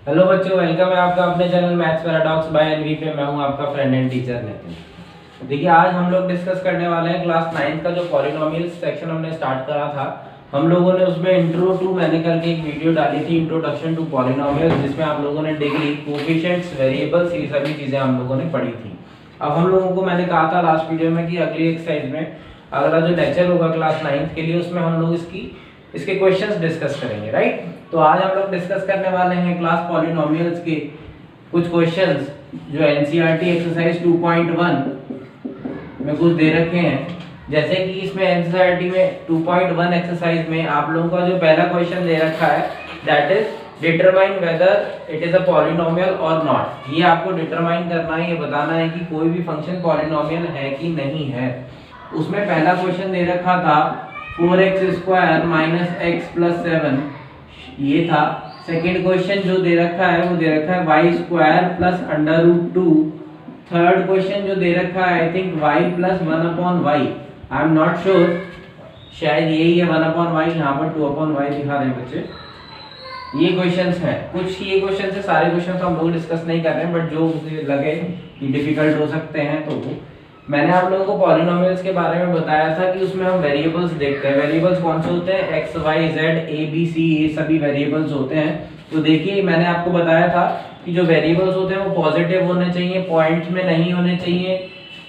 Hello बच्चों, welcome है आपका अपने channel maths paradox by NV पे। मैं हूं आपका फ्रेंड एंड टीचर नितिन। देखिए, आज हम लोग डिस्कस करने वाले हैं क्लास 9 का जो पॉलिनोमियल सेक्शन हमने स्टार्ट करा था। हम लोगों ने उसमें इंट्रो टू मैंने करके एक वीडियो डाली थी, इंट्रोडक्शन टू पॉलिनोमियल, जिसमें आप लोगों ने डिग्री, कोएफिशिएंट्स, वेरिएबल्स, ये सभी चीजें हम लोगों ने पढ़ी थी। अब हम लोगों को मैंने कहा था लास्ट वीडियो में कि अगली एक्सरसाइज में अगला जो लेक्चर होगा क्लास 9 के लिए, उसमें हम लोग इसके क्वेश्चंस डिस्कस करेंगे, राइट। तो आज हम लोग डिस्कस करने वाले हैं क्लास पॉलिनोमियल्स के कुछ क्वेश्चंस जो एनसीईआरटी एक्सरसाइज 2.1 में कुछ दे रखे हैं। जैसे कि इसमें एनसीईआरटी में 2.1 एक्सरसाइज में आप लोगों का जो पहला क्वेश्चन दे रखा है, that is determine whether it is a polynomial और नॉट। ये आपको डिटरमाइन करना है, ये बताना है कि कोई भी फंक्शन पॉलिनोमियल है कि नहीं है। उसमें पहला क्वेश्चन दे रखा था 4x² - x + 7, ये था। सेकंड क्वेश्चन जो दे रखा है वो दे रखा है y² + √2। थर्ड क्वेश्चन जो दे रखा है I think y + 1/y, I am not sure, शायद यही है 1/y, यहाँ पर 2/y दिखा रहे हैं बच्चे। ये क्वेश्चंस हैं, कुछ ये क्वेश्चन है, सारे क्वेश्चन हम लोग डिस्कस नहीं कर रहे हैं, बट जो मुझे लगे कि डिफिकल्ट हो सकते हैं तो वो मैंने आप लोगों को पॉलिनोमियल्स के बारे में बताया था कि उसमें हम वेरिएबल्स देखते हैं। वेरिएबल्स कौन से होते हैं? x, y, z, a, b, c, ये सभी वेरिएबल्स होते हैं। तो देखिए, मैंने आपको बताया था कि जो वेरिएबल्स होते हैं वो पॉजिटिव होने चाहिए, पॉइंट में नहीं होने चाहिए,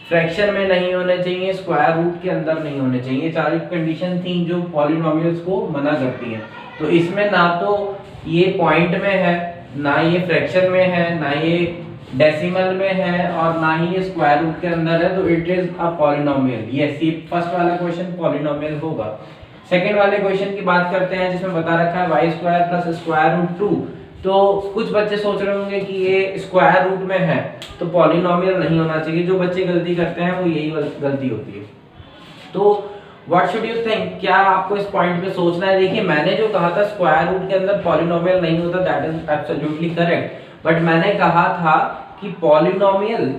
फ्रैक्शन में नहीं होने चाहिए, स्क्वायर रूट के अंदर नहीं होने चाहिए। चार कंडीशन थी जो पॉलिनोमियल्स को मना करती हैं। तो इसमें ना तो ये पॉइंट में है, ना ये फ्रैक्शन में है, ना ये डेसिमल में है, और ना ही ये स्क्वायर रूट के अंदर है, तो it is a polynomial. Yes, ये फर्स्ट वाला क्वेश्चन पॉलिनोमियल होगा। सेकंड वाले क्वेश्चन की बात करते हैं जिसमें बता रखा है y² + √2। तो कुछ बच्चे सोच रहे होंगे कि ये स्क्वायर रूट में है तो पॉलिनोमियल नहीं होना चाहिए। जो बच्चे गलती करते हैं वो यही गलती होती है। तो व्हाट शुड यू थिंक, क्या आपको इस पॉइंट पे सोचना है? देखिए, मैंने जो कहा था स्क्वायर रूट के अंदर पॉलिनोमियल नहीं होता, that is absolutely correct, but मैंने कहा था कि पॉलिनोमियल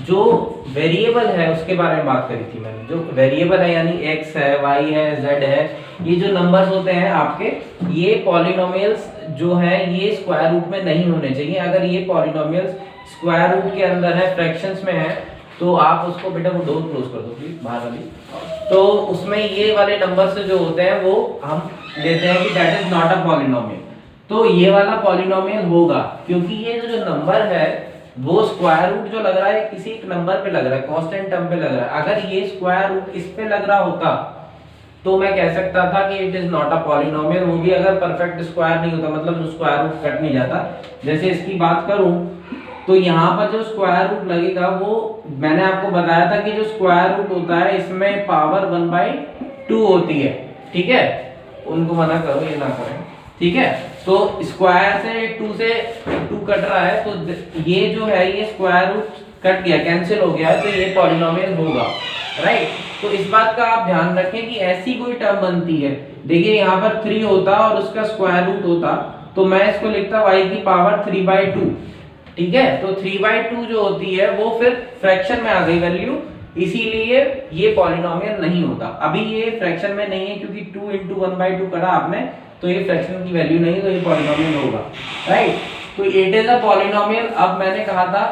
जो वेरिएबल है उसके बारे में बात करी थी मैंने। जो वेरिएबल है यानी x है, y है, z है, ये जो नंबर्स होते हैं आपके, ये पॉलिनोमियल्स जो है ये स्क्वायर रूट में नहीं होने चाहिए। अगर ये पॉलिनोमियल्स स्क्वायर रूट के अंदर है, फ्रैक्शंस में है, तो आप उसको, बेटा वो डोर क्लोज कर दो प्लीज, बाहर वाली। तो उसमें ये वाले नंबर्स जो होते हैं वो हम लेते हैं कि that is not a polynomial. तो ये वाला पॉलिनोमियल होगा क्योंकि ये जो नंबर है वो स्क्वायर रूट जो लग रहा है किसी एक नंबर पे लग रहा है, कांस्टेंट टर्म पे लग रहा है। अगर ये स्क्वायर रूट इस पे लग रहा होता तो मैं कह सकता था कि it is not a polynomial, वो भी अगर परफेक्ट स्क्वायर नहीं होता, मतलब जो स्क्वायर रूट कट नहीं जाता। जैसे इसकी बात करूं तो यहाँ पर जो स्क्वायर रूट लगेगा वो मैंने आपको बताया था कि जो स्क्वायर रूट होता है इसमें पावर 1/2 होती है, ठीक है। उनको मना करो, ये ना करें, ठीक है। तो स्क्वायर से 2 कट रहा है, तो ये जो है ये स्क्वायर रूट कट गया, कैंसिल हो गया, तो ये पॉलिनोमियल होगा, राइट। तो इस बात का आप ध्यान रखें कि ऐसी कोई टर्म बनती है, देखिए यहाँ पर 3 होता और उसका स्क्वायर रूट होता, तो मैं इसको लिखता y³ 3/2, ठीक है। तो 3/2 जो होती है वो फिर फ्रैक्शन में आ गई वैल्यू, इसीलिए ये पॉलिनोमियल नहीं होता। अभी ये फ्रैक्शन में नहीं है क्योंकि 2 × 1/2 करा आपने, तो ये फ्रैक्शन की वैल्यू नहीं, तो ये पॉलिनोमियल होगा, राइट। तो इट इज अ पॉलिनोमियल। अब मैंने कहा था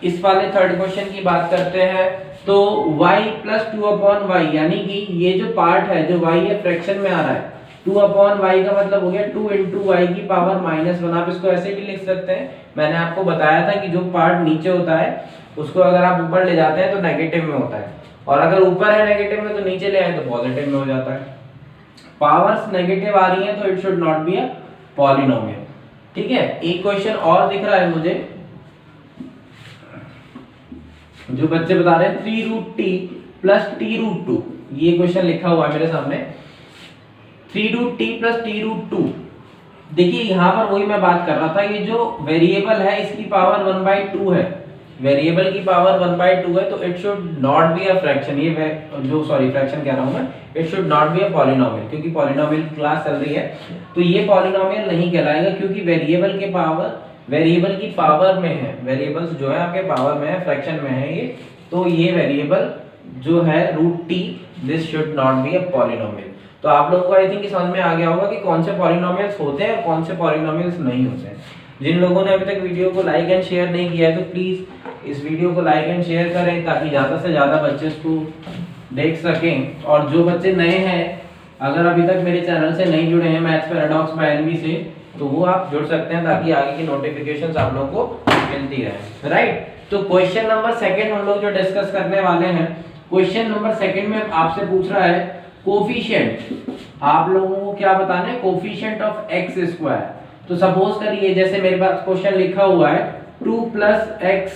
इस वाले थर्ड क्वेश्चन की बात करते हैं, तो y + 2/y, यानी कि ये जो पार्ट है जो y है फ्रैक्शन में आ रहा है, 2/y का मतलब हो गया 2 × y⁻1। आप इसको ऐसे भी लिख सकते हैं, मैंने आपको बताया था कि जो पार्ट नीचे होता है उसको अगर आप ऊपर ले जाते हैं तो नेगेटिव में होता है, और अगर ऊपर है नेगेटिव में तो नीचे ले आए तो पॉजिटिव में हो जाता है। पावर्स नेगेटिव आ रही है तो it should not be a polynomial, ठीक है। एक क्वेश्चन और दिख रहा है मुझे, जो बच्चे बता रहे हैं 3√t + t√2, ये क्वेश्चन लिखा हुआ है मेरे सामने, 3√t + t√2। देखिए यहाँ पर वही मैं बात कर रहा था, ये जो वेरिएबल है इसकी पावर 1/2 है, वेरिएबल की पावर 1/2 है, तो it should not be a fraction. ये जो सॉरी फ्रैक्शन कह रहा हूं मैं, it should not be a polynomial, क्योंकि पॉलिनोमियल क्लास चल रही है, तो ये पॉलिनोमियल नहीं कहलाएगा क्योंकि वेरिएबल की पावर में है, वेरिएबल्स जो है आपके पावर में है, फ्रैक्शन में है ये, तो ये वेरिएबल जो है √t, this should not be a polynomial. तो आप लोगों को आई थिंक समझ में आ गया होगा कि कौन से पॉलिनोमियल्स होते हैं और कौन से पॉलिनोमियल्स नहीं होते हैं। जिन लोगों ने अभी तक वीडियो को लाइक एंड शेयर नहीं किया है तो प्लीज़ इस वीडियो को लाइक एंड शेयर करें ताकि ज़्यादा से ज़्यादा बच्चे इसको देख सकें। और जो बच्चे नए हैं, अगर अभी तक मेरे चैनल से नहीं जुड़े हैं मैथ्स पैराडॉक्स बाय एनवी से, तो वो आप जुड़ सकते हैं ताकि आगे की नोटिफिकेशंस आप लोगों को मिलती रहे। राइट, तो क्वेश्चन नंबर सेकंड हम लोग जो डिस्कस करने वाले हैं, क्वेश्चन नंबर सेकंड में आपसे पूछ रहा है कोफिशिएंट, आप लोगों को क्या बताना है, कोफिशिएंट ऑफ एक्स स्क्वायर। तो सपोज करिए जैसे मेरे पास क्वेश्चन लिखा हुआ है 2 + x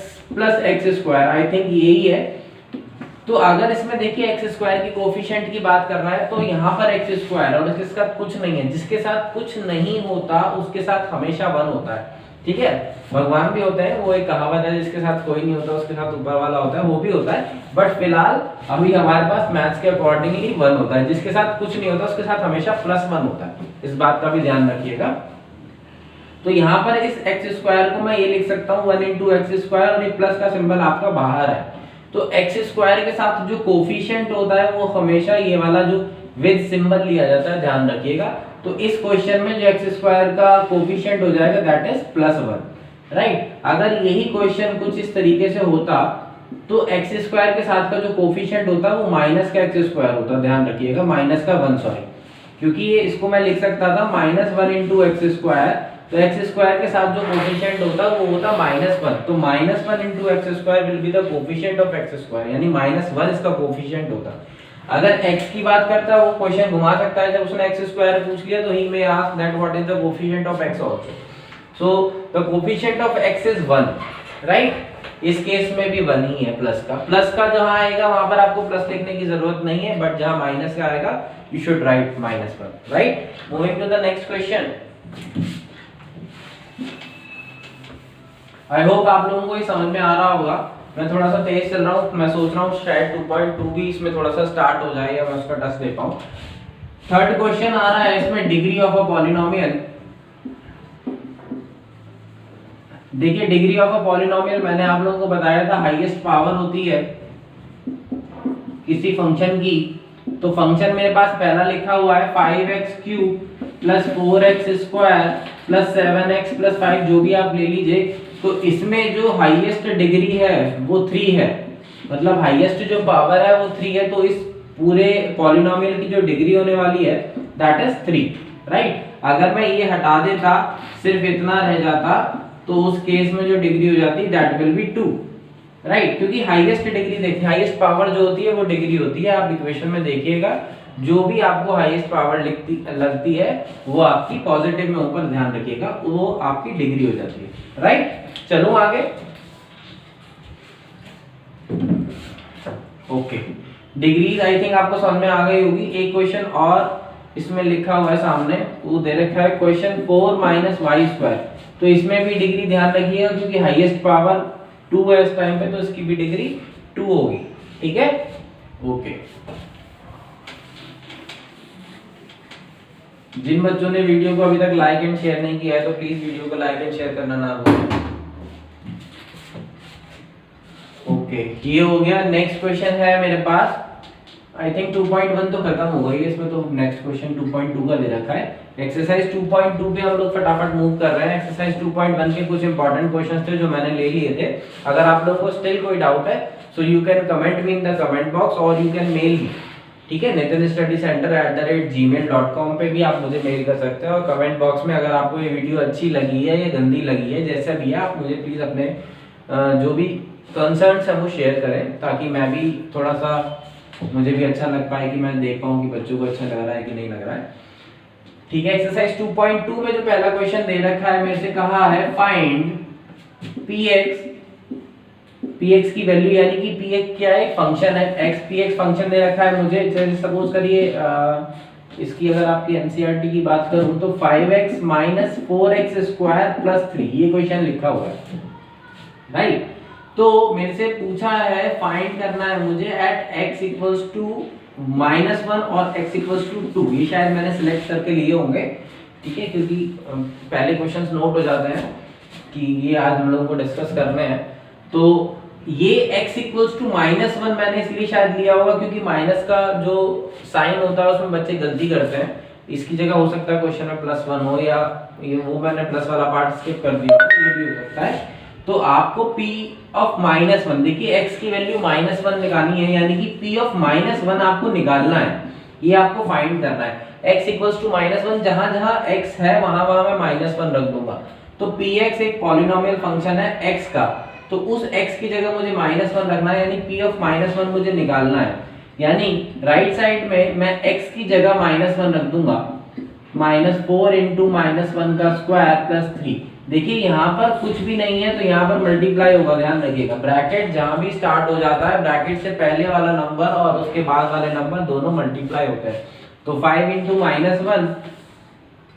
स्क्वायर, आई थिंक यही है। तो अगर इसमें देखिए एक्स स्क्वायर की कोफिशिएंट की बात कर रहा है तो यहाँ पर एक्स स्क्वायर और इसके साथ कुछ नहीं है, जिसके साथ कुछ नहीं होता उसके साथ हमेशा 1 होता है। ठीक है, भगवान भी होते हैं, वो एक कहावत है जिसके साथ कोई नहीं होता उसके साथ ऊपर वाला होता है, वो भी होता है। बट फिलहाल अभी हमारे पास मैथ्स के अकॉर्डिंगली 1 होता है, जिसके साथ कुछ नहीं होता उसके साथ हमेशा +1 होता है। इस बात का भी ध्यान रखिएगा। तो यहाँ पर इस एक्स स्क्वायर को मैं ये लिख सकता हूँ 1 × x² और ये प्लस का सिंबल आपका बाहर है। तो एक्स स्क्वायर के साथ जो कोफिशिएंट होता है वो हमेशा ये वाला जो विद सिंबल लिया जाता है, ध्यान रखिएगा। तो इस क्वेश्चन में जो एक्स स्क्वायर का कोफिशिएंट हो जाएगा दैट इज +1। राइट, अगर यही क्वेश्चन कुछ इस तरीके से होता तो एक्स स्क्वायर के साथ का जो कोफिशिएंट होता है वो माइनस का एक्स स्क्वायर होता, ध्यान रखिएगा, माइनस का 1 सॉरी, क्योंकि ये इसको मैं लिख सकता था -1 × x²। तो एक्स स्क्वायर के साथ जो कोफिशिएंट होता है वो होता -1, तो -1 × x² will be the coefficient of x², यानी -1 इसका कोफिशिएंट होता। अगर x की बात करता है वो क्वेश्चन घुमा सकता है, जब उसने x² पूछ लिया तो ही में ask that what is the coefficient of x also. So the coefficient of x is 1, right. इस केस में भी 1 ही है, प्लस का जहां आएगा वहां पर आपको प्लस लिखने की जरूरत नहीं है, बट जहां माइनस का आएगा you should write -1, right. Moving to the next question. I hope आप लोगों को ये समझ में आ रहा होगा। मैं थोड़ा सा तेज चल रहा हूँ, मैं सोच रहा हूँ शायद 2.2 भी इसमें थोड़ा सा स्टार्ट हो जाए या मैं उसका टच दे पाऊँ। थर्ड क्वेश्चन आ रहा है इसमें डिग्री ऑफ अ पॉलिनोमियल। देखिए डिग्री ऑफ अ पॉलिनोमियल मैंने आप लोगों को बताया था हाईएस्ट पावर होती है किसी फंक्शन की। तो फंक्शन मेरे पास पहला लिखा हुआ है 5x³ + 4x² + 7x + 5, जो भी आप ले लीजिए। तो इसमें जो हाईएस्ट डिग्री है वो 3 है, मतलब हाईएस्ट जो पावर है वो 3 है। तो इस पूरे पॉलिनोमियल की जो डिग्री होने वाली है दैट इज 3, राइट। अगर मैं ये हटा देता, सिर्फ इतना रह जाता, तो उस केस में जो डिग्री हो जाती दैट विल बी 2, राइट। क्योंकि हाईएस्ट डिग्री देखिए, हाईएस्ट पावर जो होती है वो डिग्री होती है। आप इक्वेशन में देखिएगा जो भी आपको हाईएस्ट पावर लगती है वो आपकी पॉजिटिव में ऊपर ध्यान रखिएगा, वो आपकी डिग्री हो जाती है, राइट। चलो आगे। ओके, डिग्रीज आई थिंक आपको समझ में आ गई होगी। एक क्वेश्चन और इसमें लिखा हुआ है सामने, वो दे रखा है क्वेश्चन 4 - y²। तो इसमें भी डिग्री ध्यान रखिएगा क्योंकि हाईएस्ट पावर 2 है इस टाइम पे, तो इसकी भी डिग्री 2 होगी, ठीक है। ओके, जिन बच्चों ने वीडियो को अभी तक लाइक एंड शेयर नहीं किया है तो प्लीज वीडियो को लाइक एंड शेयर करना ना भूलें। ओके, ये हो गया। नेक्स्ट क्वेश्चन है मेरे पास, आई थिंक 2.1 तो खत्म हो गई है इसमें, तो नेक्स्ट क्वेश्चन 2.2 का दे रखा है। एक्सरसाइज 2.2 पे हम लोग फटाफट मूव कर रहे हैं। एक्सरसाइज 2.1 के कुछ इंपॉर्टेंट क्वेश्चंस थे जो मैंने ले लिए थे। अगर आप लोगों को स्टिल कोई डाउट है so you can comment me in the comment box और यू कैन मेल मी, ठीक है। nitinstudycenter@gmail.com पे भी आप मुझे मेल कर सकते हैं। और कमेंट बॉक्स में अगर आपको ये वीडियो अच्छी लगी है या गंदी लगी है, जैसा भी है, आप मुझे प्लीज अपने जो भी कंसर्न्स है वो शेयर करें ताकि मैं भी थोड़ा सा, मुझे भी अच्छा लग पाए कि मैं देख पाऊँ कि बच्चों को अच्छा लग रहा है कि नहीं लग रहा है, ठीक है। एक्सरसाइज 2.2 में जो पहला क्वेश्चन दे रखा है, मेरे से कहा है फाइंड px की वैल्यू, यानी कि px क्या है, एक फंक्शन है, x px फंक्शन दे रखा है मुझे। जैसे सपोज करिए इसकी अगर आपकी एनसीईआरटी की बात करूं तो 5x - 4x² + 3, ये क्वेश्चन लिखा हुआ है, राइट। तो मेरे से पूछा है फाइंड करना है मुझे एट x = -1 और x = 2। ये शायद मैंने सिलेक्ट करके लिए होंगे, ठीक है, क्योंकि पहले क्वेश्चंस नोट हो जाते हैं कि ये आज हम लोगों को डिस्कस करने हैं। तो ये x = -1 मैंने इसलिए शायद लिया होगा क्योंकि माइनस का जो साइन होता है उसमें बच्चे गलती करते हैं। इसकी जगह हो सकता है क्वेश्चन में +1 हो, या ये वो मैंने प्लस वाला पार्ट स्किप कर दिया, ये भी हो सकता है। तो आपको P ऑफ -1, देखिए x की वैल्यू -1 निकालनी है, यानी कि P ऑफ -1 आपको निकालना है, ये आपको फाइंड करना है। x इक्वल्स टू -1, जहां जहां x है वहां वहां मैं -1 रख दूंगा। तो px एक पॉलिनोमियल फंक्शन है x का, तो उस x की जगह मुझे -1 रखना है, यानी P ऑफ -1 मुझे निकालना है। यानी राइट साइड में मैं x की जगह -1 रख दूंगा, -4 इंटू -1 का स्क्वायर प्लस 3। देखिए यहाँ पर कुछ भी नहीं है तो यहाँ पर मल्टीप्लाई होगा, ध्यान रखिएगा। ब्रैकेट जहाँ भी स्टार्ट हो जाता है, ब्रैकेट से पहले वाला नंबर और उसके बाद वाले नंबर दोनों मल्टीप्लाई होते हैं। तो 5 इंटू -1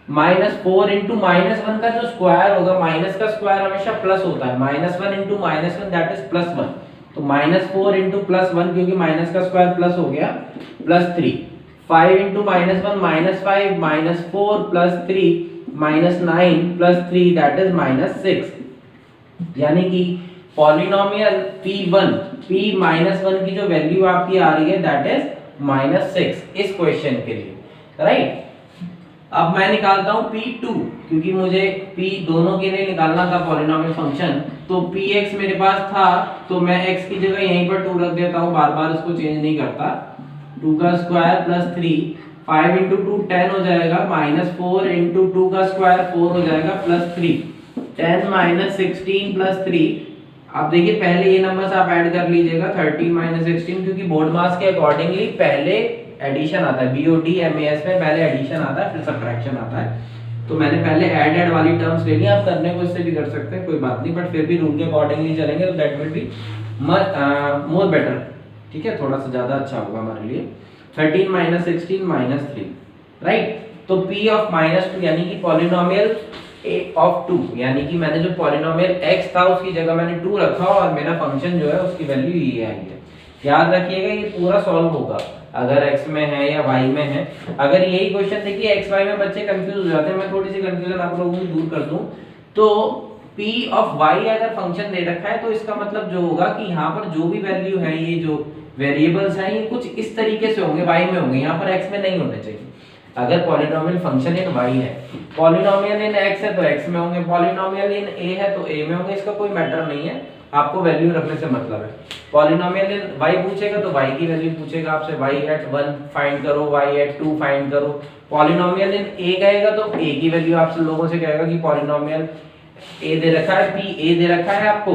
-4 इंटू -1 का जो स्क्वायर होगा, माइनस का स्क्वायर हमेशा प्लस होता है, -1 इंटू -1 दैट इज +1। तो -4 इंटू +1, क्योंकि माइनस का स्क्वायर प्लस हो गया, +3। 5 इंटू -1 -5, -4 +3 -9 +3 दैट इज -6। यानी कि पॉलिनोमियल P1 P-1 की जो वैल्यू आपकी आ रही है दैट इज -6 इस क्वेश्चन के लिए, राइट। अब मैं निकालता हूं P2, क्योंकि मुझे P दोनों के लिए निकालना था पॉलिनोमियल फंक्शन। तो Px मेरे पास था, तो मैं x की जगह यहीं पर 2 रख देता हूं, बार बार इसको चेंज नहीं करता। 2 का स्क्वायर प्लस 3, 5 इंटू 2 10 हो जाएगा, -4 इंटू 2 का स्क्वायर 4 हो जाएगा प्लस 3, 10 -16 प्लस 3। अब देखिए पहले ये नंबर्स आप ऐड कर लीजिएगा, 13 -16, क्योंकि बोर्ड मास के अकॉर्डिंगली पहले एडिशन आता है, BOD MAS में पहले एडिशन आता है फिर सबट्रैक्शन आता है। तो मैंने पहले ऐड वाली टर्म्स ले ली, आप करने को इससे भी कर सकते हैं, कोई बात नहीं, बट फिर भी रूल के अकॉर्डिंगली चलेंगे तो that will be more better, ठीक है, थोड़ा सा ज्यादा अच्छा होगा हमारे लिए। 13 -16 -3, राइट। तो P ऑफ -2 यानी कि पॉलिनोमियल A ऑफ 2, यानी कि मैंने जो पॉलिनोमियल x था उसकी जगह मैंने 2 रखा और मेरा फंक्शन जो है उसकी वैल्यू ये आई है। याद रखिएगा ये पूरा सॉल्व होगा अगर x में है या y में है। अगर यही क्वेश्चन देखिए x y में बच्चे कंफ्यूज हो जाते हैं, मैं थोड़ी सी कंफ्यूजन आप लोगों को दूर कर दूं। तो P ऑफ y अगर फंक्शन दे रखा है तो इसका मतलब जो होगा कि यहाँ पर जो भी वैल्यू है, ये जो वेरिएबल्स हैं ये कुछ इस तरीके से होंगे, y में होंगे, यहाँ पर x में नहीं होने चाहिए। अगर पॉलिनोमियल फंक्शन इन y है, पॉलिनोमियल इन x है तो x में होंगे, पॉलिनोमियल इन a है तो a में होंगे, इसका कोई मैटर नहीं है, आपको वैल्यू रखने से मतलब है। पॉलिनोमियल इन y पूछेगा तो y की वैल्यू पूछेगा आपसे, y at 1 फाइंड करो, y at 2 फाइंड करो। पॉलिनोमियल इन a कहेगा तो a की वैल्यू आपसे लोगों से कहेगा कि पॉलिनोमियल a दे रखा है, p a दे रखा है आपको,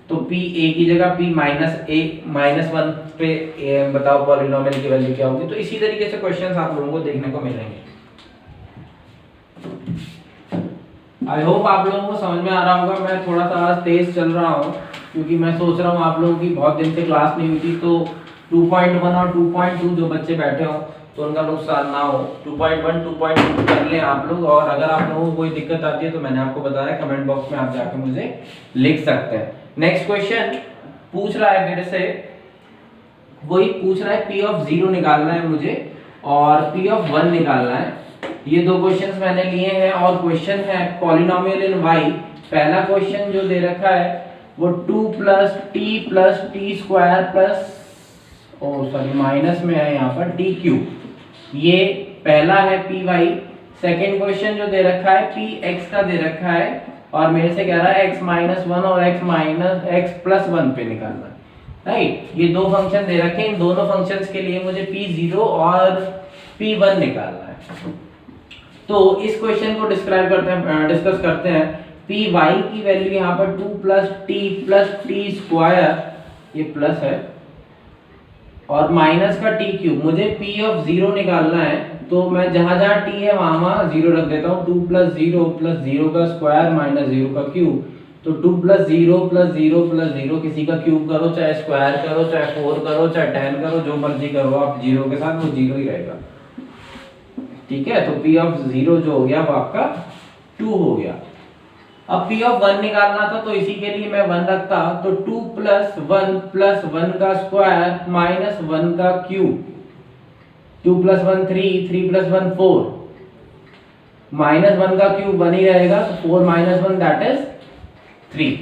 तो p a की जगह p -1 पे बताओ पॉलिनोमियल की वैल्यू क्या होगी। तो इसी तरीके से क्वेश्चंस आप लोगों को देखने को मिलेंगे। आई होप आप लोगों को समझ में आ रहा होगा। मैं थोड़ा सा आज तेज चल रहा हूँ क्योंकि मैं सोच रहा हूँ आप लोगों की बहुत दिन से क्लास नहीं हुई थी, तो 2.1 और 2.2 जो बच्चे बैठे हो तो उनका नुकसान ना हो। 2.1 2.2 कर लें आप लोग, और अगर आप लोगों को कोई दिक्कत आती है तो मैंने आपको बताया, कमेंट बॉक्स में आप जाके मुझे लिख सकते हैं। नेक्स्ट क्वेश्चन पूछ रहा है मेरे से, वही पूछ रहा है P ऑफ 0 निकालना है मुझे और P ऑफ 1 निकालना है। ये दो क्वेश्चंस मैंने लिए हैं और क्वेश्चन है पॉलिनोमियल इन y। पहला क्वेश्चन जो दे रखा है वो 2 + t स्क्वायर प्लस माइनस में है यहाँ पर t³, ये पहला है py। सेकंड क्वेश्चन जो दे रखा है px का दे रखा है और मेरे से कह रहा है x-1 और x+1 पे निकालना है, राइट। ये दो फंक्शन दे रखे हैं, इन दोनों फंक्शंस के लिए मुझे p0 और p1 निकालना है। तो इस क्वेश्चन को डिस्कस करते हैं। py की वैल्यू यहाँ पर 2 + t स्क्वायर, ये प्लस है, और माइनस का t³। मुझे p ऑफ 0 निकालना है, तो मैं जहां जहां t है वहां वहां 0 रख देता हूँ। 2 + 0 का स्क्वायर माइनस 0 का क्यूब, तो 2 + 0 + 0 किसी का क्यूब करो, चाहे स्क्वायर करो, चाहे 4 करो, चाहे 10 करो, जो मर्जी करो आप, 0 के साथ वो 0 ही रहेगा, ठीक है। तो P ऑफ 0 जो हो गया वो आपका 2 हो गया। अब P ऑफ 1 निकालना था तो इसी के लिए मैं 1 रखता, तो 2 + 1 का स्क्वायर माइनस 1 का क्यूब, 2 + 1 3, 3 + 1 4, माइनस 1 का क्यूब 1 ही रहेगा, तो 4 - 1 दैट इज 3,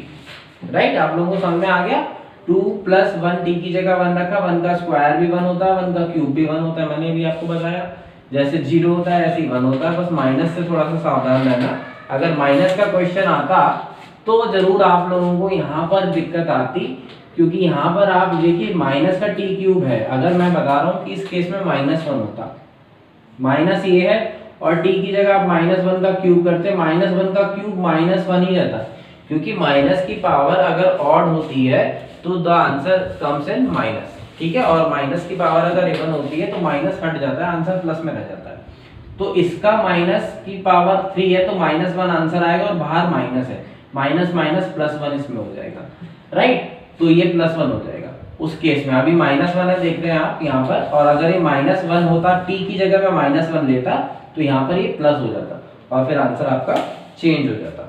राइट। आप लोगों को समझ में आ गया। 2 + 1 t की जगह 1 रखा, 1 का स्क्वायर भी 1 होता है, 1 का क्यूब भी 1 होता है, मैंने भी आपको बताया। जैसे 0 होता है ऐसे ही 1 होता है, बस माइनस से थोड़ा सा सावधान रहना। अगर माइनस का क्वेश्चन आता तो जरूर आप लोगों को यहाँ पर दिक्कत आती, क्योंकि यहाँ पर आप देखिए माइनस का टी क्यूब है। अगर मैं बता रहा हूँ कि इस केस में -1 होता, माइनस ये है और टी की जगह आप -1 का क्यूब करते, -1 का क्यूब -1 ही रहता, क्योंकि माइनस की पावर अगर ऑड होती है तो the answer comes in minus, ठीक है। और माइनस की पावर अगर इवन होती है तो माइनस हट जाता है, आंसर प्लस में रह जाता है। तो इसका माइनस की पावर 3 है तो -1 आंसर आएगा और बाहर माइनस है, माइनस माइनस +1 इसमें हो जाएगा, राइट। तो ये +1 हो जाएगा उस केस में। अभी -1 है देख रहे हैं आप यहाँ पर, और अगर ये -1 होता, टी की जगह में -1 लेता तो यहाँ पर ये प्लस हो जाता और फिर आंसर आपका चेंज हो जाता,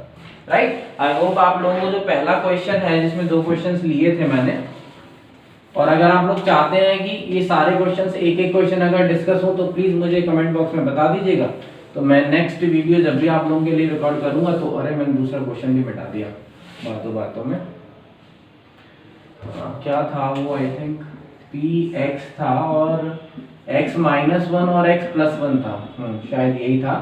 राइट। आई होप आप लोगों को जो पहला क्वेश्चन है जिसमें 2 क्वेश्चंस लिए थे मैंने, और अगर आप लोग चाहते हैं कि ये सारे क्वेश्चंस एक एक क्वेश्चन अगर डिस्कस हो तो प्लीज मुझे कमेंट बॉक्स में बता दीजिएगा, तो मैं नेक्स्ट वीडियो जब भी आप लोगों के लिए रिकॉर्ड करूंगा तो अरे मैंने दूसरा क्वेश्चन भी मिटा दिया बातों में। क्या था वो, आई थिंक px था और x -1 और x +1 था, शायद यही था।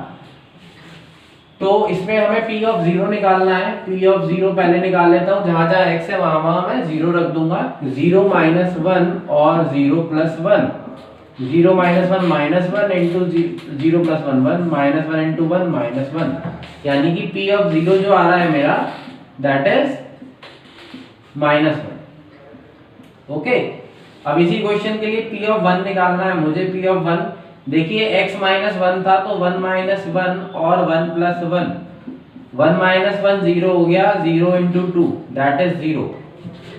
तो इसमें हमें p ऑफ 0 निकालना है। p ऑफ 0 पहले निकाल लेता हूँ, जहां जहां x है वहां मैं 0 रख दूंगा। 0 - 1 और 0 + 1, 0 - 1 -1 इंटू 0 + 1 1 -1 इंटू 1 -1, यानी कि p ऑफ 0 जो आ रहा है मेरा दैट इज -1। ओके, अब इसी क्वेश्चन के लिए p ऑफ 1 निकालना है मुझे। p ऑफ 1 देखिए x -1 था तो 1 - 1 और 1 + 1, 1 - 1 0 हो गया, 0 इंटू 2 दैट इज 0।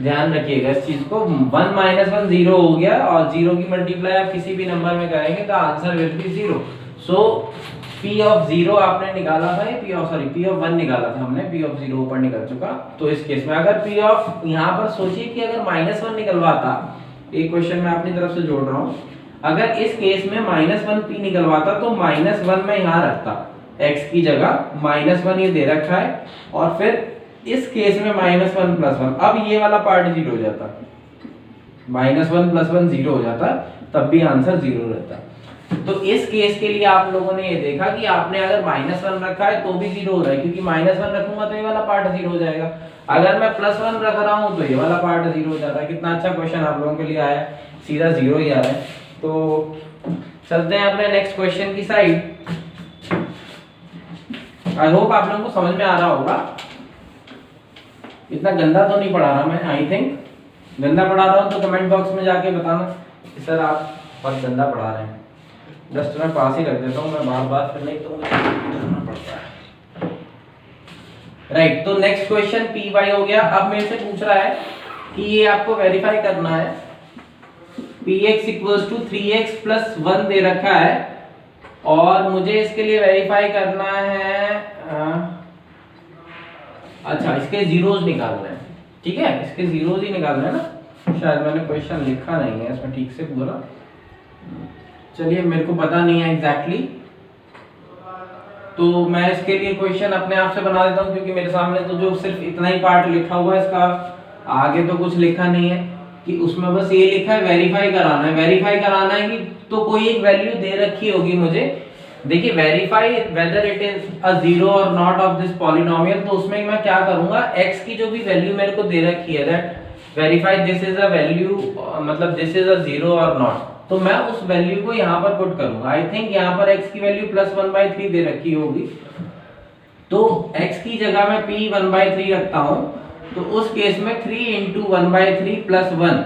ध्यान रखिएगा इस चीज को, 1 - 1 0 हो गया और 0 की मल्टीप्लाई आप किसी भी नंबर में करेंगे तो answer will be 0। So p of 0 आपने निकाला था, p ऑफ 1 निकाला था हमने, p ऑफ 0 ऊपर निकल चुका। तो इस केस में अगर p ऑफ, यहाँ पर सोचिए कि अगर -1 निकलवाता, एक क्वेश्चन मैं अपनी तरफ से जोड़ रहा हूँ, अगर इस केस में -1 p निकलवाता तो -1 मैं यहाँ रखता, x की जगह -1 ये दे रखा है, और फिर इस केस में -1 + 1, अब ये वाला पार्ट 0 हो जाता, -1 + 1 0 हो जाता, तब भी आंसर 0 रहता। तो इस केस के लिए आप लोगों ने ये देखा कि आपने अगर -1 रखा है तो भी 0 हो रहा है, क्योंकि -1 रखूंगा तो ये वाला पार्ट 0 हो जाएगा। अगर मैं +1 रख रहा हूं तो ये वाला पार्ट 0 हो जाता है। कितना अच्छा क्वेश्चन आप लोगों के लिए आया, सीधा 0 ही आ रहा है। तो चलते हैं अपने नेक्स्ट क्वेश्चन की साइड। आई होप आप लोगों को समझ में आ रहा होगा, इतना गंदा तो नहीं पढ़ा रहा मैं। आई थिंक गंदा पढ़ा रहा हूं तो कमेंट बॉक्स में जाके बताना कि सर आप बहुत गंदा पढ़ा रहे हैं। जस्ट मैं पास ही रख देता हूँ, मैं बार फिर नहीं तो मुझे करना पड़ता है, राइट। तो नेक्स्ट क्वेश्चन py हो गया। अब मेरे से पूछ रहा है कि ये आपको वेरीफाई करना है, px = 3x + 1 दे रखा है, और मुझे इसके लिए वेरीफाई करना है, अच्छा इसके जीरोस निकालना है, ठीक है, इसके जीरोस ही निकालना है ना। शायद मैंने क्वेश्चन लिखा नहीं है इसमें ठीक से पूरा, चलिए मेरे को पता नहीं है एग्जैक्टली, तो मैं इसके लिए क्वेश्चन अपने आप से बना देता हूँ, क्योंकि मेरे सामने तो जो सिर्फ इतना ही पार्ट लिखा हुआ है, इसका आगे तो कुछ लिखा नहीं है, कि उसमें बस ये लिखा है वेरीफाई कराना है। वेरीफाई कराना है कि तो कोई एक वैल्यू दे रखी होगी मुझे, देखिए verify whether it is a 0 और नॉट ऑफ दिस पॉलिनोमियल। तो उसमें मैं क्या करूंगा, x की जो भी वैल्यू मेरे को दे रखी है, that verify this is a value, मतलब दिस इज अ 0 और नॉट, तो मैं उस वैल्यू को यहाँ पर पुट करूंगा। आई थिंक यहाँ पर x की वैल्यू +1/3 दे रखी होगी, तो x की जगह मैं p 1/3 रखता हूँ, तो उस केस में 3 × 1/3 + 1,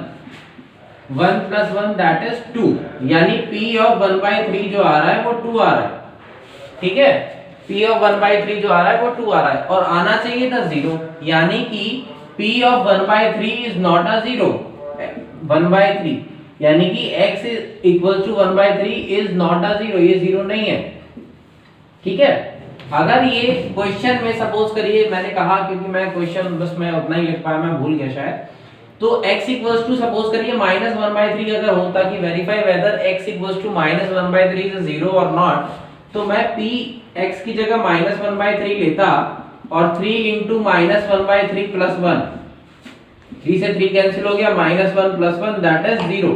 1 + 1 दैट इज 2, यानी p ऑफ 1/3 जो आ रहा है वो 2 आ रहा है, ठीक है। p ऑफ 1/3 जो आ रहा है वो 2 आ रहा है, और आना चाहिए था 0, यानी कि p of 1/3 is not a 0, 1/3 यानी कि x = 1/3 इज नॉट अ 0, ये 0 नहीं है, ठीक है। अगर ये क्वेश्चन में सपोज करिए, मैंने कहा क्योंकि मैं क्वेश्चन बस मैं उतना ही लिख पाया, मैं भूल गया शायद, तो x = सपोज करिए -1/3 अगर होता कि वेरीफाई वेदर x = -1/3 इज 0 और नॉट, तो मैं p x की जगह -1/3 लेता, और 3 × -1/3 + 1, 3 से 3 कैंसिल हो गया, -1 + 1 दैट इज 0,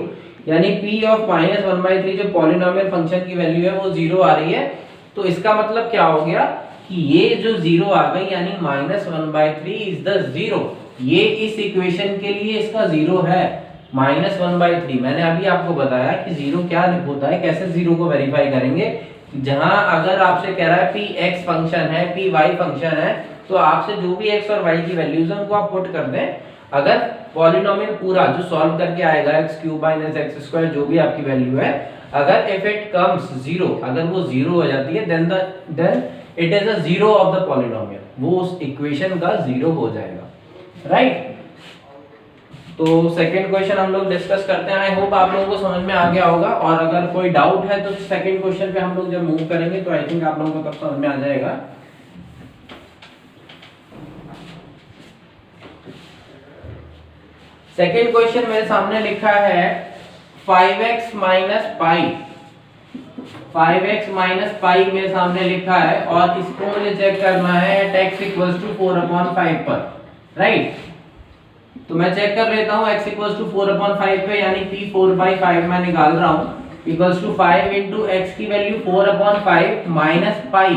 यानी p ऑफ -1/3 जो पॉलिनोमियल फंक्शन की वैल्यू है वो 0 आ रही है। तो इसका मतलब क्या हो गया कि ये जो 0 आ गई यानी -1/3 इज द 0। ये इस इक्वेशन के लिए इसका 0 है -1/3। मैंने अभी आपको बताया कि 0 क्या होता है, कैसे 0 को वेरीफाई करेंगे। जहां अगर आपसे कह रहा है p x फंक्शन है, p y फंक्शन है, तो आपसे जो भी x और y की वैल्यूज है उनको आप पुट कर दें। अगर पॉलिनोमियल पूरा जो सॉल्व करके आएगा x³ - x² जो भी आपकी वैल्यू है, अगर इफ इट कम्स 0, अगर वो 0 हो जाती है then it is a 0 of the polynomial, वो उस इक्वेशन का 0 हो जाएगा, राइट। तो सेकंड क्वेश्चन हम लोग डिस्कस करते हैं। आई होप आप लोगों को समझ में आ गया होगा, और अगर कोई डाउट है तो सेकंड क्वेश्चन पे हम लोग जब मूव करेंगे तो आई थिंक आप लोगों को तब समझ में आ जाएगा। सेकंड क्वेश्चन मेरे सामने लिखा है 5x - पाई, 5x - पाई मेरे सामने लिखा है, और इसको मुझे चेक करना है x = 4/5 पर, राइट। तो मैं चेक कर लेता हूँ x = 4/5 पे, यानी p 4/5 मैं निकाल रहा हूँ इक्वल्स टू 5 इंटू x की वैल्यू 4/5 माइनस पाई,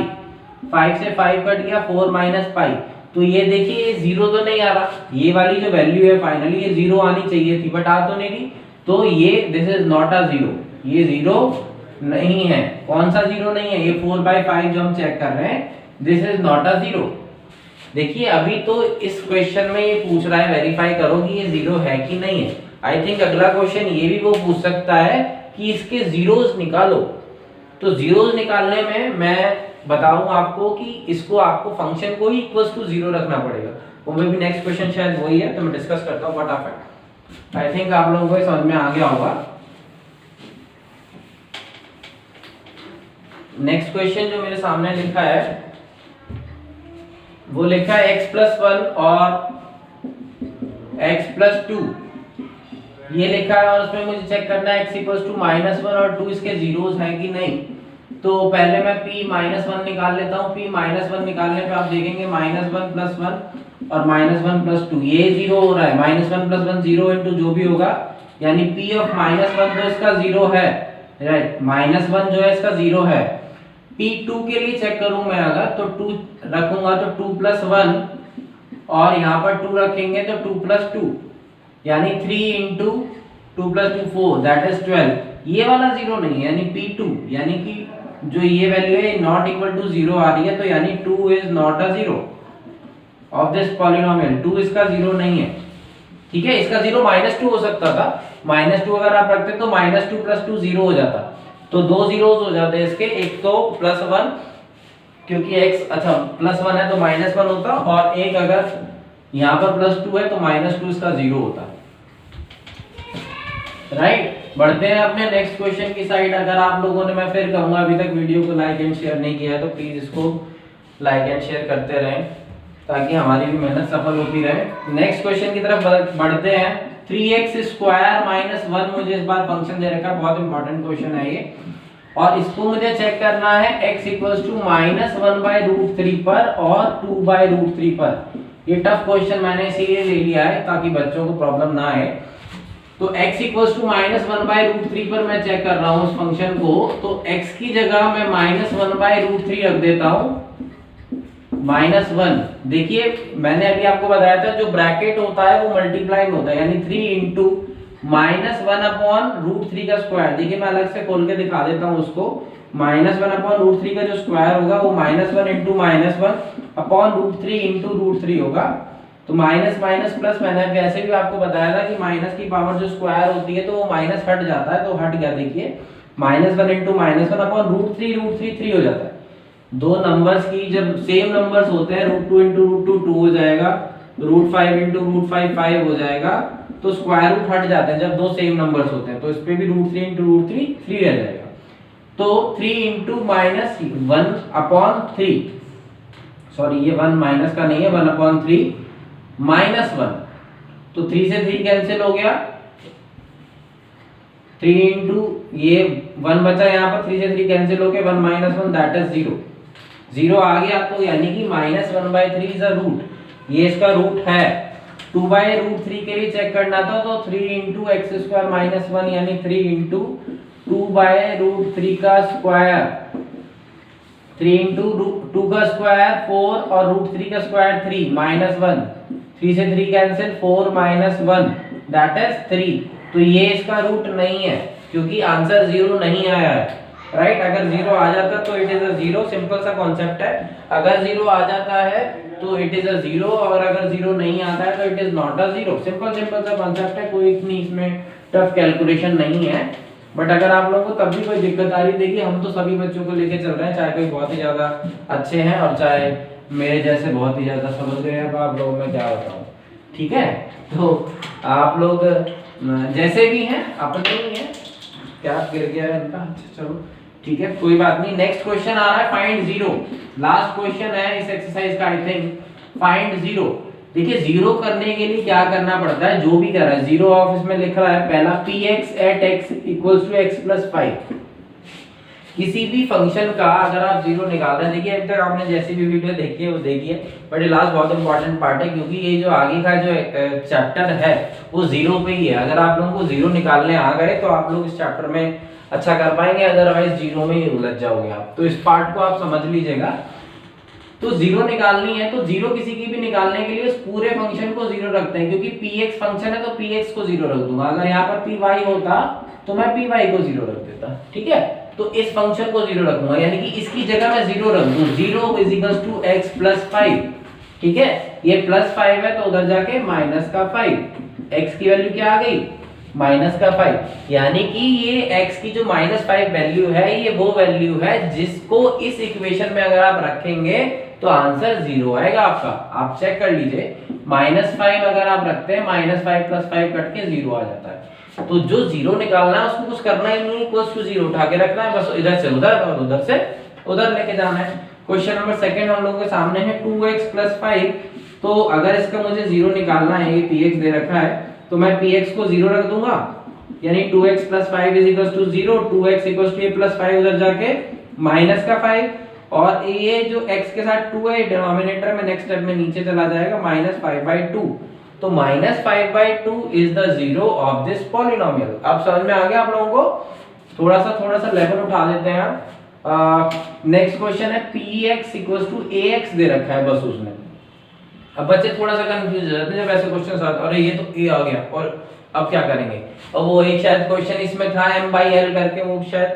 5 से 5 कट गया, 4 माइनस पाई। तो ये देखिए ये 0 तो नहीं आ रहा, ये वाली जो वैल्यू है फाइनली ये 0 आनी चाहिए थी, बट आ तो नहीं रही। तो ये दिस इज नॉट अ 0, ये 0 नहीं है। कौन सा 0 नहीं है? ये 4/5 जो हम चेक कर रहे हैं, दिस इज नॉट अ 0। देखिए अभी तो इस क्वेश्चन में ये पूछ रहा है वेरीफाई करो कि ये 0 है कि नहीं है। आई थिंक अगला क्वेश्चन ये भी वो पूछ सकता है कि इसके जीरोस निकालो। तो जीरोस निकालने में मैं बताऊं आपको कि इसको आपको फंक्शन को ही इक्वल्स टू 0 रखना पड़ेगा। वो में भी नेक्स्ट क्वेश्चन शायद वही है, तो मैं डिस्कस करता हूं फटाफट। आई थिंक आप लोगों को समझ में आ गया होगा। नेक्स्ट क्वेश्चन जो मेरे सामने लिखा है वो लिखा है x+1 और x+2 ये लिखा है, और उसमें मुझे चेक करना है x = -1 और 2 इसके जीरोस हैं कि नहीं। तो पहले मैं p -1 निकाल लेता हूँ। p -1 निकालने पे आप देखेंगे -1 + 1 और -1 + 2 ये 0 हो रहा है। -1 + 1 0 इंटू जो भी होगा, यानी p ऑफ -1 तो इसका 0 है, राइट। -1 जो है इसका 0 है। p2 के लिए चेक करूं मैं, अगर तो 2 रखूंगा तो 2 + 1 और यहाँ पर 2 रखेंगे तो 2 + 2 यानी 3 इंटू 2 + 2 4 दैट इज 12। ये वाला 0 नहीं है, यानी p2 यानी कि जो ये वैल्यू है नॉट इक्वल टू 0 आ रही है, तो यानी 2 is not a 0 of this polynomial. 2 इसका 0 नहीं है, ठीक है। इसका 0 -2 हो सकता था। -2 अगर आप रखते तो -2 + 2 0 हो जाता, तो 2 जीरोस हो जाते हैं इसके। एक तो +1 क्योंकि x अच्छा +1 है तो -1 होता, और एक अगर यहाँ पर +2 है तो -2 इसका 0 होता, राइट। बढ़ते हैं अपने नेक्स्ट क्वेश्चन की साइड। अगर आप लोगों ने, मैं फिर कहूंगा, अभी तक वीडियो को लाइक एंड शेयर नहीं किया है तो प्लीज इसको लाइक एंड शेयर करते रहें ताकि हमारी भी मेहनत सफल होती रहे। नेक्स्ट क्वेश्चन की तरफ बढ़ते हैं। 3x² - 1 मुझे इस बार फंक्शन दे रखा है, बहुत इंपॉर्टेंट क्वेश्चन है ये, और इसको मुझे चेक करना है x = -1/√3 पर और 2/√3 पर। ये टफ क्वेश्चन मैंने इसीलिए ले लिया है ताकि बच्चों को प्रॉब्लम ना आए। तो x = -1/√3 पर मैं चेक कर रहा हूँ उस फंक्शन को, तो x की जगह मैं -1/√3 रख देता हूँ, -1। देखिए मैंने अभी आपको बताया था जो ब्रैकेट होता है वो मल्टीप्लाइंग होता है, यानी 3 इंटू -1/√3 का स्क्वायर। देखिए मैं अलग से खोल के दिखा देता हूँ उसको। -1/√3 का जो स्क्वायर होगा वो -1 इंटू -1/√3 इंटू √3 होगा। तो माइनस माइनस प्लस, मैंने वैसे भी आपको बताया था कि माइनस की पावर जो स्क्वायर होती है तो वो माइनस हट जाता है, तो हट गया। देखिए -1 इंटू -1/√3 3 हो जाता है। दो नंबर्स की जब सेम नंबर्स होते हैं, √2 इंटू √2 2 हो जाएगा, √5 इंटू √5 5 हो जाएगा, तो स्क्वायर रूट हट जाते हैं जब दो सेम नंबर्स होते हैं। तो इस पे भी √3 इंटू √3 3 रह जाएगा। तो 3 इंटू -1/3, सॉरी ये 1 माइनस का नहीं है, 1/3 -1, तो 3 से 3 कैंसिल हो गया। 3 इंटू ये 1 बचा यहाँ पर, 3 से 3 कैंसिल हो गया, 1 - 1 दैट इज 0। 0 आ गया तो यानी कि -1/3 इज अ रूट, ये इसका रूट है। 2/√3 के लिए चेक करना था तो 3 इंटू एक्स स्क्वायर माइनस 1 यानी 3 इंटू 2/√3 का स्क्वायर, 3 इंटू 2 का स्क्वायर 4 और √3 का स्क्वायर 3 माइनस 1, 3 से 3 कैंसिल, 4 माइनस 1 दैट इज 3। तो ये इसका रूट नहीं है क्योंकि आंसर 0 नहीं आया है, राइट। अगर 0 आ जाता तो इट इज अ 0, सिंपल सा कॉन्सेप्ट है। अगर 0 आ जाता है तो इट इज अ 0 और अगर 0 नहीं आता है तो it is not a 0। Simple सा कॉन्सेप्ट है, कोई इतनी इसमें टफ कैलकुलेशन नहीं है। बट अगर आप लोगों को तब भी कोई दिक्कत आ रही, देखिए हम तो सभी बच्चों को लेके चल रहे हैं, चाहे कोई बहुत ही ज्यादा अच्छे हैं और चाहे मेरे जैसे बहुत ही ज्यादा समझ गए हैं। अब आप लोगों में क्या बताऊं, ठीक है। तो आप लोग जैसे भी हैं अपन नहीं है, क्या गिर गया है इनका, अच्छा चलो ठीक है कोई बात नहीं। नेक्स्ट क्वेश्चन आ रहा है फाइंड 0, लास्ट क्वेश्चन है इस एक्सरसाइज का आई थिंक, फाइंड 0। देखिए 0 करने के लिए क्या करना पड़ता है, जो भी कर रहा है 0 ऑफ इसमें लिख रहा है पहला px at x equals to x plus 5। किसी भी फंक्शन का अगर आप 0 निकाल रहे हैं, देखिए अभी तक आपने जैसी भी वीडियो देखी है वो देखिए, बट ये लास्ट बहुत इंपॉर्टेंट पार्ट है क्योंकि ये जो आगे का जो चैप्टर है वो 0 पे ही है। अगर आप लोगों को 0 निकालने आ गए तो आप लोग इस चैप्टर में अच्छा कर पाएंगे, अदरवाइज 0 में ही उलझ जाओगे आप। तो इस पार्ट को आप समझ लीजिएगा। तो 0 निकालनी है तो 0 किसी की भी निकालने के लिए उस पूरे फंक्शन को 0 रखते हैं, क्योंकि px फंक्शन है तो px को 0 रख दूंगा। अगर यहाँ पर py होता तो मैं py को 0 रख देता, ठीक है। तो इस फंक्शन को 0 रखूंगा, यानी कि इसकी जगह मैं 0 रख दूं, 0 is equal to x plus 5, ठीक है। ये प्लस 5 है तो उधर जाके माइनस का 5, x की वैल्यू क्या आ गई माइनस का 5, यानी कि ये x की जो -5 वैल्यू है ये वो वैल्यू है जिसको इस इक्वेशन में अगर आप रखेंगे तो आंसर 0 आएगा आपका। आप चेक कर लीजिए, -5 अगर आप रखते हैं -5 + 5 कट के 0 आ जाता है। तो जो 0 निकालना है उसको कुछ करना ही नहीं, इक्वल्स टू 0 उठा के रखना है, बस इधर से उधर और उधर से उधर लेके जाना है। क्वेश्चन नंबर सेकंड हम लोगों के सामने है 2x + 5। तो अगर इसका मुझे 0 निकालना है, ये px दे रखा है तो मैं px को 0 रख दूंगा, यानी 2x + 5 = 0, 2x = a + 5 उधर जाके माइनस का 5, और ये जो x के साथ 2 है डिनोमिनेटर में नेक्स्ट स्टेप में नीचे चला जाएगा -5/2। तो -5/2 is the 0 of this polynomial. अब समझ में आ गया आप लोगों को, थोड़ा सा लेवल उठा देते हैं। नेक्स्ट क्वेश्चन है px = ax दे रखा है बस उसने। अब बच्चे थोड़ा सा कंफ्यूज हो जाते हैं जब ऐसे क्वेश्चन आते हैं, अरे ये तो a आ गया और अब क्या करेंगे। और वो एक शायद क्वेश्चन इसमें था m/l करके, वो शायद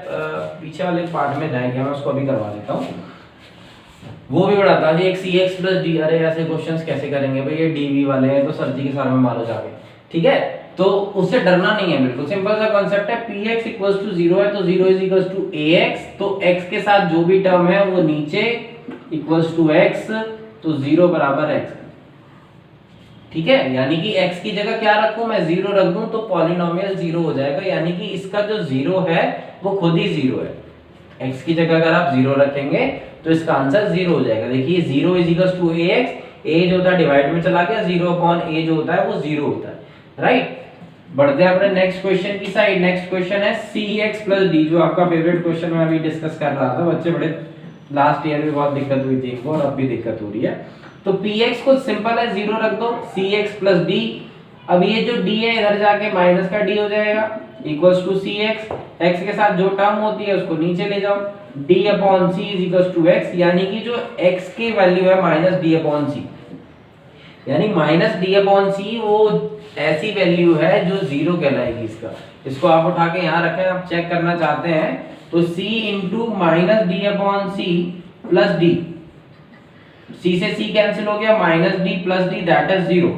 पीछे वाले पार्ट में जाएगा, मैं उसको अभी करवा देता हूँ। वो भी बढ़ाता है एक cx + d, अरे ऐसे क्वेश्चंस कैसे करेंगे भाई, ये dv वाले हैं तो सर जी के साथ में मारो जाके, ठीक है। तो उससे डरना नहीं है, बिल्कुल सिंपल सा कॉन्सेप्ट है। px = 0 है तो 0 = ax, तो x के साथ जो भी टर्म है वो नीचे = x, तो 0 = x, ठीक है। यानी कि x की जगह क्या रखूं मैं, 0 रख दूं तो पॉलिनोमियल 0 हो जाएगा, यानी कि इसका जो 0 है वो खुद ही 0 है। x की जगह अगर आप 0 रखेंगे तो इसका आंसर 0 हो जाएगा। देखिए 0 = ax, a जो होता है डिवाइड में चला गया, 0/a जो होता है वो 0 होता है, राइट। बढ़ते हैं अपने नेक्स्ट क्वेश्चन की साइड। नेक्स्ट क्वेश्चन है cx + d, जो आपका फेवरेट क्वेश्चन मैं अभी डिस्कस कर रहा था। बच्चे बड़े लास्ट ईयर में बहुत दिक्कत हुई थी इनको और अब भी दिक्कत हो रही है। तो px को सिंपल है 0 रख दो, cx + d। अब ये जो d है इधर जाके माइनस का d हो जाएगा = cx, x के साथ जो टर्म होती है उसको नीचे ले जाओ, d/c = x, यानी कि जो x की वैल्यू है -d/c, यानी -d/c वो ऐसी वैल्यू है जो 0 कहलाएगी। इसको आप उठा के यहाँ रखें, आप चेक करना चाहते हैं तो c × -d/c + d, c से c कैंसिल हो गया, -d + d that is 0,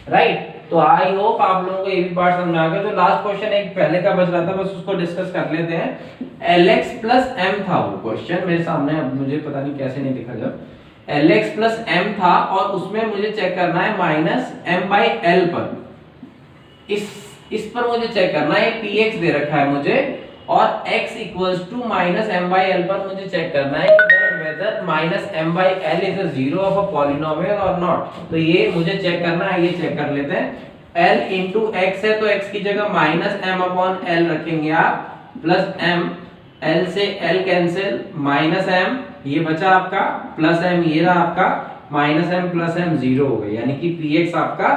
right. तो आई होप आप लोगों को ये भी पार्ट समझ आ गया। तो लास्ट क्वेश्चन एक पहले का बच रहा था, बस उसको डिस्कस कर लेते हैं। lx + m था वो क्वेश्चन मेरे सामने, अब मुझे पता नहीं कैसे नहीं दिखा, जब lx + m था और उसमें मुझे चेक करना है -m/l पर, इस पर मुझे चेक करना है, px दे रखा है मुझे और x = -m/l पर मुझे चेक करना है whether -m/l is a 0 of a polynomial or not। तो ये मुझे चेक करना है, ये चेक कर लेते हैं। l × x है तो x की जगह -m/l रखेंगे आप, प्लस m, l से l कैंसिल, -m ये बचा आपका, प्लस m ये रहा आपका, minus M plus M zero हो गया, यानी कि पी एक्स आपका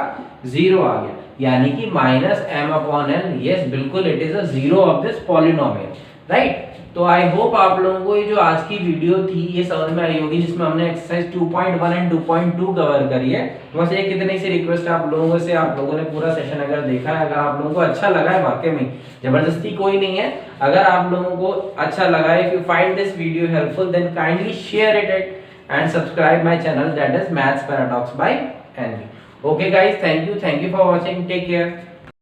जीरो आ गया, यानी कि minus M upon N, yes बिल्कुल it is a zero of this polynomial, right. तो आई होप आप लोगों को ये जो आज की वीडियो थी ये समझ में आई होगी, जिसमें हमने एक्सरसाइज 2.1 एंड 2.2 कवर करी है। बस एक इतनी सी रिक्वेस्ट है आप लोगों से, आप लोगों ने पूरा सेशन अगर देखा है, अगर आप लोगों को अच्छा लगा है, वाकई में जबरदस्ती कोई नहीं है, अगर आप लोगों को अच्छा लगा है, if you find this video helpful then kindly share it and subscribe my channel, that is maths paradox by NV. Okay guys, thank you for watching, take care.